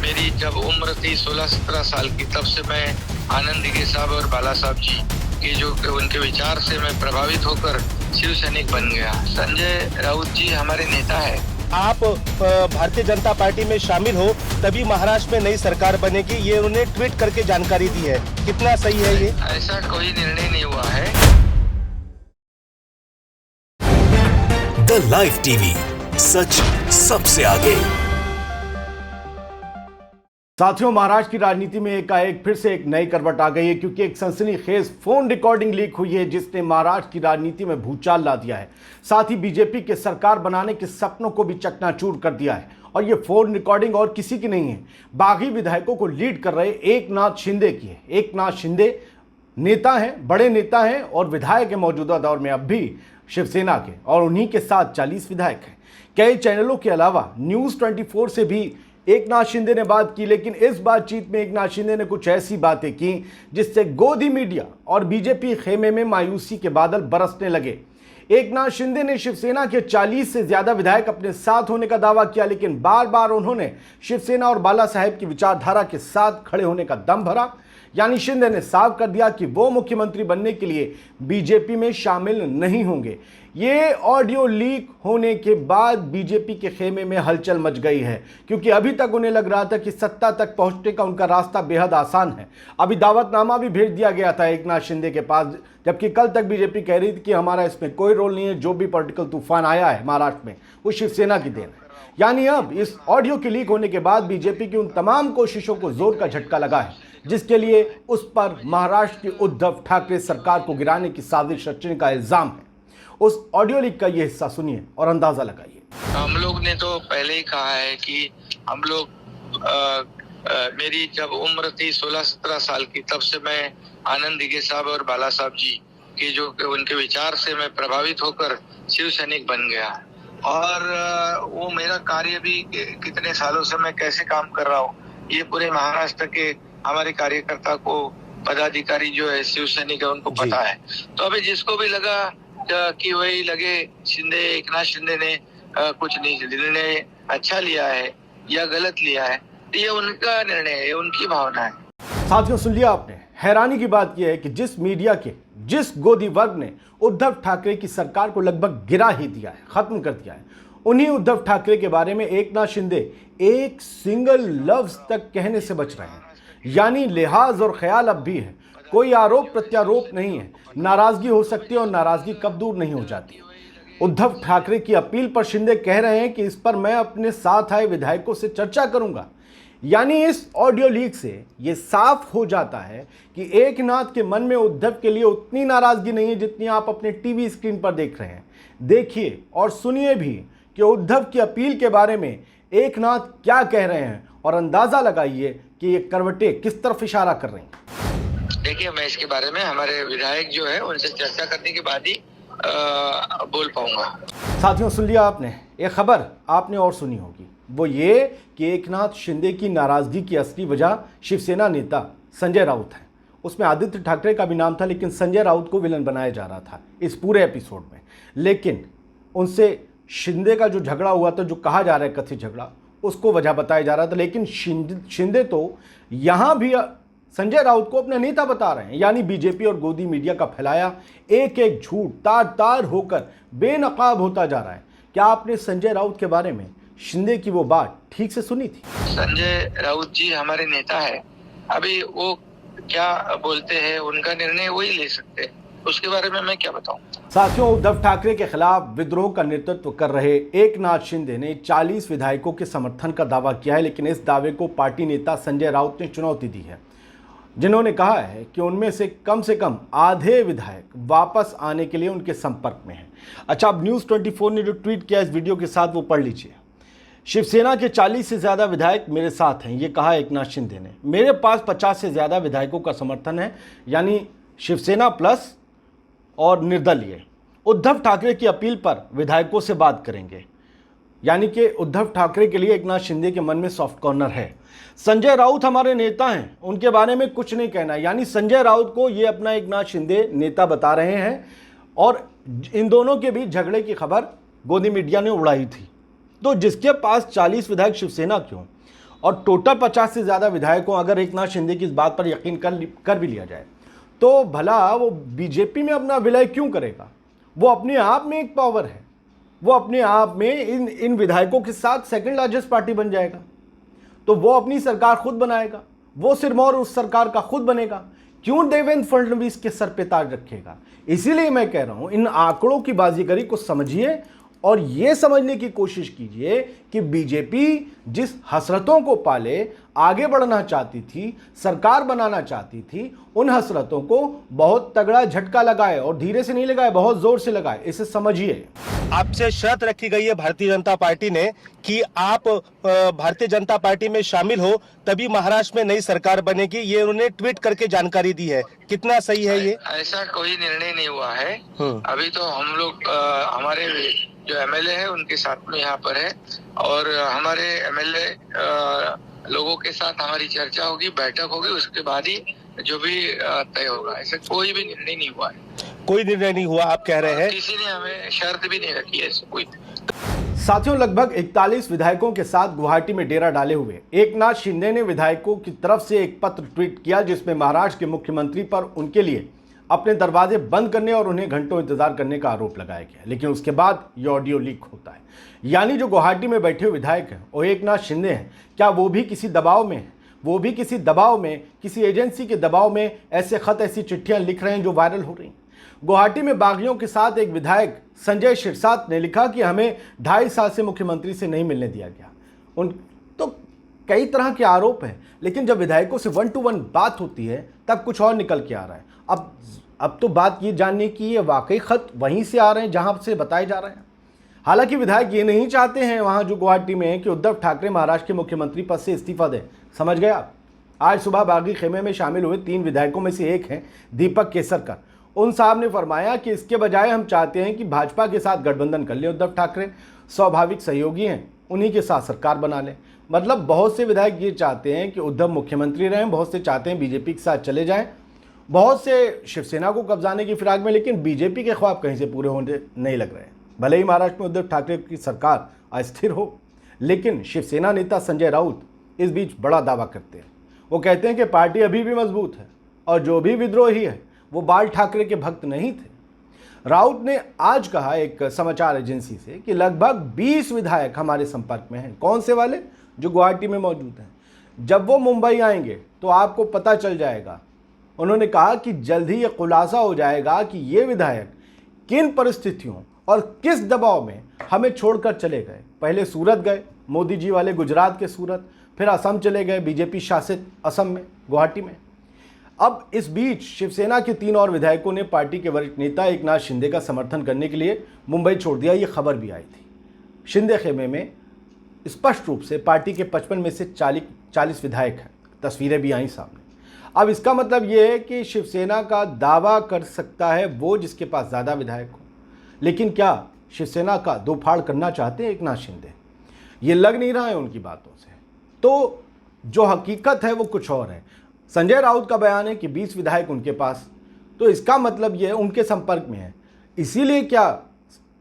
मेरी जब उम्र थी 16-17 साल की, तब से मैं आनंद दिघे साहब और बाला साहब जी के जो उनके विचार से मैं प्रभावित होकर शिव सैनिक बन गया। संजय राउत जी हमारे नेता है। आप भारतीय जनता पार्टी में शामिल हो तभी महाराष्ट्र में नई सरकार बनेगी, ये उन्होंने ट्वीट करके जानकारी दी है। कितना सही है ये? ऐसा कोई निर्णय नहीं हुआ है। द लाइव टीवी, सच सबसे आगे। साथियों, महाराष्ट्र की राजनीति में एकाएक फिर से एक नई करवट आ गई है, क्योंकि एक सनसनीखेज फोन रिकॉर्डिंग लीक हुई है जिसने महाराष्ट्र की राजनीति में भूचाल ला दिया है। साथ ही बीजेपी के सरकार बनाने के सपनों को भी चकनाचूर कर दिया है। और ये फोन रिकॉर्डिंग और किसी की नहीं है, बागी विधायकों को लीड कर रहे एकनाथ शिंदे की है। एकनाथ शिंदे नेता हैं, बड़े नेता हैं और विधायक है मौजूदा दौर में अब भी शिवसेना के, और उन्हीं के साथ 40 विधायक हैं। कई चैनलों के अलावा न्यूज़ 24 से भी एकनाथ शिंदे ने बात की, लेकिन इस बातचीत में एकनाथ शिंदे ने कुछ ऐसी बातें की जिससे गोदी मीडिया और बीजेपी खेमे में मायूसी के बादल बरसने लगे। एकनाथ शिंदे ने शिवसेना के 40 से ज्यादा विधायक अपने साथ होने का दावा किया, लेकिन बार बार उन्होंने शिवसेना और बाला साहेब की विचारधारा के साथ खड़े होने का दम भरा। यानी शिंदे ने साफ कर दिया कि वो मुख्यमंत्री बनने के लिए बीजेपी में शामिल नहीं होंगे। ये ऑडियो लीक होने के बाद बीजेपी के खेमे में हलचल मच गई है, क्योंकि अभी तक उन्हें लग रहा था कि सत्ता तक पहुंचने का उनका रास्ता बेहद आसान है। अभी दावतनामा भी भेज दिया गया था एकनाथ शिंदे के पास, जबकि कल तक बीजेपी कह रही थी कि हमारा इसमें कोई रोल नहीं है, जो भी पॉलिटिकल तूफान आया है महाराष्ट्र में वो शिवसेना की देन है। यानी अब इस ऑडियो के लीक होने के बाद बीजेपी की उन तमाम कोशिशों को जोर का झटका लगा है, जिसके लिए उस पर महाराष्ट्र की उद्धव ठाकरे सरकार को गिराने की साजिश रचने का इल्जाम है। उस ऑडियो लीक का ये हिस्सा सुनिए और अंदाजा लगाइए। हम लोग ने तो पहले ही कहा है कि हम लोग मेरी जब उम्र थी 16-17 साल की, तब से मैं आनंद दिघे साहब और बाला साहब जी के जो उनके विचार से मैं प्रभावित होकर शिव सैनिक बन गया। और वो मेरा कार्य भी कितने सालों से मैं कैसे काम कर रहा हूँ, ये पूरे महाराष्ट्र के हमारे कार्यकर्ता को, पदाधिकारी जो है शिव सैनिक है, उनको पता है। तो अभी जिसको भी लगा कि वही लगे शिंदे, एकनाथ शिंदे ने कुछ निर्णय अच्छा लिया है या गलत लिया है, तो ये उनका निर्णय है, उनकी भावना है। साथियों, सुन लिया आपने। हैरानी की बात यह है कि जिस मीडिया के, जिस गोदी वर्ग ने उद्धव ठाकरे की सरकार को लगभग गिरा ही दिया है, खत्म कर दिया है, उन्हीं उद्धव ठाकरे के बारे में एकनाथ शिंदे एक सिंगल लफ्ज तक कहने से बच रहे हैं। यानी लिहाज और ख्याल अब भी है, कोई आरोप प्रत्यारोप नहीं है। नाराजगी हो सकती है और नाराजगी कब दूर नहीं हो जाती। उद्धव ठाकरे की अपील पर शिंदे कह रहे हैं कि इस पर मैं अपने साथ आए विधायकों से चर्चा करूंगा। यानी इस ऑडियो लीक से ये साफ हो जाता है कि एकनाथ के मन में उद्धव के लिए उतनी नाराजगी नहीं है जितनी आप अपने टीवी स्क्रीन पर देख रहे हैं। देखिए और सुनिए भी कि उद्धव की अपील के बारे में एकनाथ क्या कह रहे हैं, और अंदाजा लगाइए कि ये करवटें किस तरफ इशारा कर रही हैं। देखिए, मैं इसके बारे में हमारे विधायक जो है उनसे चर्चा करने के बाद ही बोल पाऊंगा। साथियों, सुन लिया आपने। एक खबर आपने और सुनी होगी, वो ये कि एकनाथ शिंदे की नाराजगी की असली वजह शिवसेना नेता संजय राउत है। उसमें आदित्य ठाकरे का भी नाम था, लेकिन संजय राउत को विलन बनाया जा रहा था इस पूरे एपिसोड में। लेकिन उनसे शिंदे का जो झगड़ा हुआ था, जो कहा जा रहा है कथित झगड़ा, उसको वजह बताया जा रहा था। लेकिन शिंदे तो यहाँ भी संजय राउत को अपना नेता बता रहे हैं। यानी बीजेपी और गोदी मीडिया का फैलाया एक एक झूठ तार तार होकर बेनकाब होता जा रहा है। क्या आपने संजय राउत के बारे में शिंदे की वो बात ठीक से सुनी थी? संजय राउत जी हमारे नेता है, अभी वो क्या बोलते हैं उनका निर्णय वही ले सकते हैं, उसके बारे में मैं क्या बताऊं। साथियों, उद्धव ठाकरे के खिलाफ विद्रोह का नेतृत्व कर रहे एकनाथ शिंदे ने 40 विधायकों के समर्थन का दावा किया है, लेकिन इस दावे को पार्टी नेता संजय राउत ने चुनौती दी है, जिन्होंने कहा है कि उनमें से कम आधे विधायक वापस आने के लिए उनके संपर्क में हैं। अच्छा, अब न्यूज़ 24 ने जो ट्वीट किया इस वीडियो के साथ वो पढ़ लीजिए। शिवसेना के 40 से ज़्यादा विधायक मेरे साथ हैं, ये कहा एकनाथ शिंदे ने। मेरे पास 50 से ज़्यादा विधायकों का समर्थन है, यानी शिवसेना प्लस और निर्दलीय। उद्धव ठाकरे की अपील पर विधायकों से बात करेंगे। यानी कि उद्धव ठाकरे के लिए एकनाथ शिंदे के मन में सॉफ्ट कॉर्नर है। संजय राउत हमारे नेता हैं, उनके बारे में कुछ नहीं कहना है। यानी संजय राउत को ये अपना एकनाथ शिंदे नेता बता रहे हैं, और इन दोनों के बीच झगड़े की खबर गोदी मीडिया ने उड़ाई थी। तो जिसके पास 40 विधायक शिवसेना क्यों, और टोटल 50 से ज़्यादा विधायकों, अगर एकनाथ शिंदे की इस बात पर यकीन कर भी लिया जाए, तो भला वो बीजेपी में अपना विलय क्यों करेगा? वो अपने आप में एक पावर है, वो अपने आप में इन विधायकों के साथ सेकंड लार्जेस्ट पार्टी बन जाएगा। तो वो अपनी सरकार खुद बनाएगा, वो सिरमौर उस सरकार का खुद बनेगा, क्यों देवेंद्र फडणवीस के सर पे ताज रखेगा? इसीलिए मैं कह रहा हूं, इन आंकड़ों की बाजीगरी को समझिए और ये समझने की कोशिश कीजिए कि बीजेपी जिस हसरतों को पाले आगे बढ़ना चाहती थी, सरकार बनाना चाहती थी, उन हसरतों को बहुत तगड़ा झटका लगाए, और धीरे से नहीं लगाए, बहुत जोर से लगाए। इसे समझिए। आपसे शर्त रखी गई है भारतीय जनता पार्टी ने कि आप भारतीय जनता पार्टी में शामिल हो तभी महाराष्ट्र में नई सरकार बनेगी, ये उन्होंने ट्वीट करके जानकारी दी है। कितना सही है ये? ऐसा कोई निर्णय नहीं हुआ है। अभी तो हम लोग हमारे जो एमएलए है उनके साथ में यहाँ पर है, और हमारे एमएलए लोगों के साथ हमारी चर्चा होगी, बैठक होगी, उसके बाद ही जो भी तय होगा। ऐसा कोई भी निर्णय नहीं हुआ है। कोई निर्णय नहीं हुआ आप कह रहे हैं? किसी ने हमें शर्त भी नहीं रखी है कोई। साथियों, लगभग 41 विधायकों के साथ गुवाहाटी में डेरा डाले हुए एकनाथ शिंदे ने विधायकों की तरफ से एक पत्र ट्वीट किया, जिसमें महाराष्ट्र के मुख्यमंत्री पर उनके लिए अपने दरवाजे बंद करने और उन्हें घंटों इंतजार करने का आरोप लगाया गया। लेकिन उसके बाद ये ऑडियो लीक होता है। यानी जो गुवाहाटी में बैठे हुए विधायक हैं वो एकनाथ शिंदे हैं, क्या वो भी किसी दबाव में हैं? वो भी किसी दबाव में, किसी एजेंसी के दबाव में ऐसे खत, ऐसी चिट्ठियां लिख रहे हैं जो वायरल हो रही हैं। गुवाहाटी में बागियों के साथ एक विधायक संजय शिरसाट ने लिखा कि हमें 2.5 साल से मुख्यमंत्री से नहीं मिलने दिया गया। उन तो कई तरह के आरोप हैं, लेकिन जब विधायकों से 1 to 1 बात होती है तब कुछ और निकल के आ रहा है। अब तो बात ये जानने की ये वाकई खत वहीं से आ रहे हैं जहां से बताए जा रहे हैं। हालांकि विधायक ये नहीं चाहते हैं वहां जो गुवाहाटी में है कि उद्धव ठाकरे महाराष्ट्र के मुख्यमंत्री पद से इस्तीफा दें। समझ गए आप? आज सुबह बागी खेमे में शामिल हुए 3 विधायकों में से एक हैं दीपक केसरकर। उन साहब ने फरमाया कि इसके बजाय हम चाहते हैं कि भाजपा के साथ गठबंधन कर ले उद्धव ठाकरे, स्वाभाविक सहयोगी हैं, उन्हीं के साथ सरकार बना लें। मतलब बहुत से विधायक ये चाहते हैं कि उद्धव मुख्यमंत्री रहें, बहुत से चाहते हैं बीजेपी के साथ चले जाएं, बहुत से शिवसेना को कब्जाने की फिराक में, लेकिन बीजेपी के ख्वाब कहीं से पूरे होने नहीं लग रहे हैं। भले ही महाराष्ट्र में उद्धव ठाकरे की सरकार अस्थिर हो, लेकिन शिवसेना नेता संजय राउत इस बीच बड़ा दावा करते हैं। वो कहते हैं कि पार्टी अभी भी मजबूत है और जो भी विद्रोही है वो बाल ठाकरे के भक्त नहीं थे। राउत ने आज कहा एक समाचार एजेंसी से कि लगभग 20 विधायक हमारे संपर्क में हैं। कौन से वाले? जो गुवाहाटी में मौजूद हैं। जब वो मुंबई आएंगे तो आपको पता चल जाएगा। उन्होंने कहा कि जल्द ही ये खुलासा हो जाएगा कि ये विधायक किन परिस्थितियों और किस दबाव में हमें छोड़कर चले गए। पहले सूरत गए, मोदी जी वाले गुजरात के सूरत, फिर असम चले गए, बीजेपी शासित असम में, गुवाहाटी में। अब इस बीच शिवसेना के 3 और विधायकों ने पार्टी के वरिष्ठ नेता एकनाथ शिंदे का समर्थन करने के लिए मुंबई छोड़ दिया। ये खबर भी आई थी। शिंदे खेमे में स्पष्ट रूप से पार्टी के 55 में से 40 विधायक हैं। तस्वीरें भी आई सामने। अब इसका मतलब ये है कि शिवसेना का दावा कर सकता है वो जिसके पास ज़्यादा विधायक हो। लेकिन क्या शिवसेना का दो फाड़ करना चाहते हैं एकनाथ शिंदे? ये लग नहीं रहा है उनकी बातों से। तो जो हकीकत है वो कुछ और है। संजय राउत का बयान है कि 20 विधायक उनके पास, तो इसका मतलब ये उनके संपर्क में है। इसीलिए क्या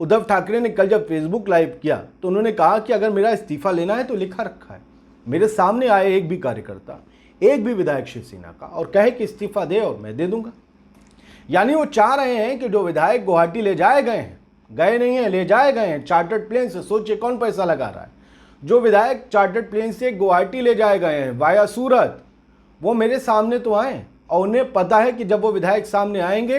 उद्धव ठाकरे ने कल जब फेसबुक लाइव किया तो उन्होंने कहा कि अगर मेरा इस्तीफा लेना है तो लिखा रखा है। मेरे सामने आए एक भी कार्यकर्ता, एक भी विधायक शिवसेना का और कहे कि इस्तीफा दे और मैं दे दूंगा। यानी वो चाह रहे हैं कि जो विधायक गुवाहाटी ले जाए गए हैं, गए नहीं हैं, ले जाए गए हैं चार्टर्ड प्लेन से। सोचिए कौन पैसा लगा रहा है। जो विधायक चार्टर्ड प्लेन से गुवाहाटी ले जाए गए हैं वाया सूरत, वो मेरे सामने तो आए और उन्हें पता है कि जब वो विधायक सामने आएंगे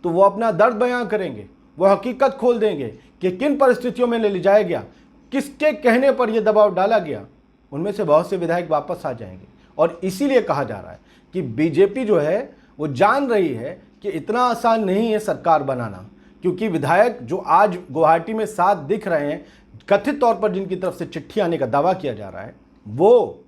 तो वो अपना दर्द बयां करेंगे, वो हकीकत खोल देंगे कि किन परिस्थितियों में ले जाया गया, किसके कहने पर यह दबाव डाला गया। उनमें से बहुत से विधायक वापस आ जाएंगे। और इसीलिए कहा जा रहा है कि बीजेपी जो है वो जान रही है कि इतना आसान नहीं है सरकार बनाना, क्योंकि विधायक जो आज गुवाहाटी में साथ दिख रहे हैं, कथित तौर पर जिनकी तरफ से चिट्ठी आने का दावा किया जा रहा है, वो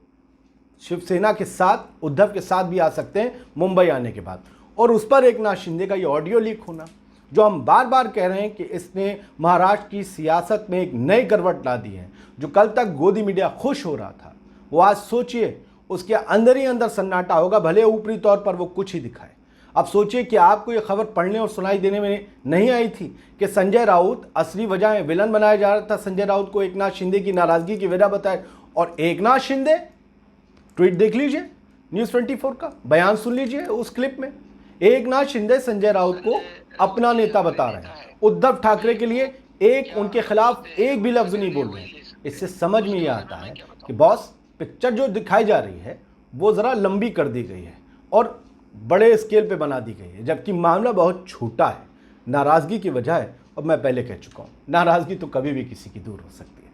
शिवसेना के साथ, उद्धव के साथ भी आ सकते हैं मुंबई आने के बाद। और उस पर एकनाथ शिंदे का ये ऑडियो लीक होना, जो हम बार बार कह रहे हैं कि इसने महाराष्ट्र की सियासत में एक नई करवट ला दी है। जो कल तक गोदी मीडिया खुश हो रहा था, वो आज सोचिए उसके अंदर ही अंदर सन्नाटा होगा, भले ऊपरी तौर पर वो कुछ ही दिखाए। अब सोचिए कि आपको ये खबर पढ़ने और सुनाई देने में नहीं आई थी कि संजय राउत असली वजह है, विलन बनाया जा रहा था संजय राउत को, एकनाथ शिंदे की नाराजगी की वजह बताए, और एकनाथ शिंदे ट्वीट देख लीजिए न्यूज़ 24 का, बयान सुन लीजिए उस क्लिप में। एकनाथ शिंदे संजय राउत को अपना नेता बता रहे हैं, उद्धव ठाकरे के लिए उनके खिलाफ एक भी लफ्ज नहीं बोल रहे हैं। इससे समझ में ये आता है कि बॉस, पिक्चर जो दिखाई जा रही है वो ज़रा लंबी कर दी गई है और बड़े स्केल पे बना दी गई है, जबकि मामला बहुत छोटा है। नाराज़गी की वजह है, और मैं पहले कह चुका हूँ, नाराज़गी तो कभी भी किसी की दूर हो सकती है।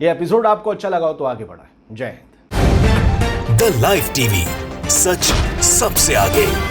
ये एपिसोड आपको अच्छा लगा हो तो आगे बढ़ाएं। जय हिंद। द लाइव टीवी, सच सबसे आगे।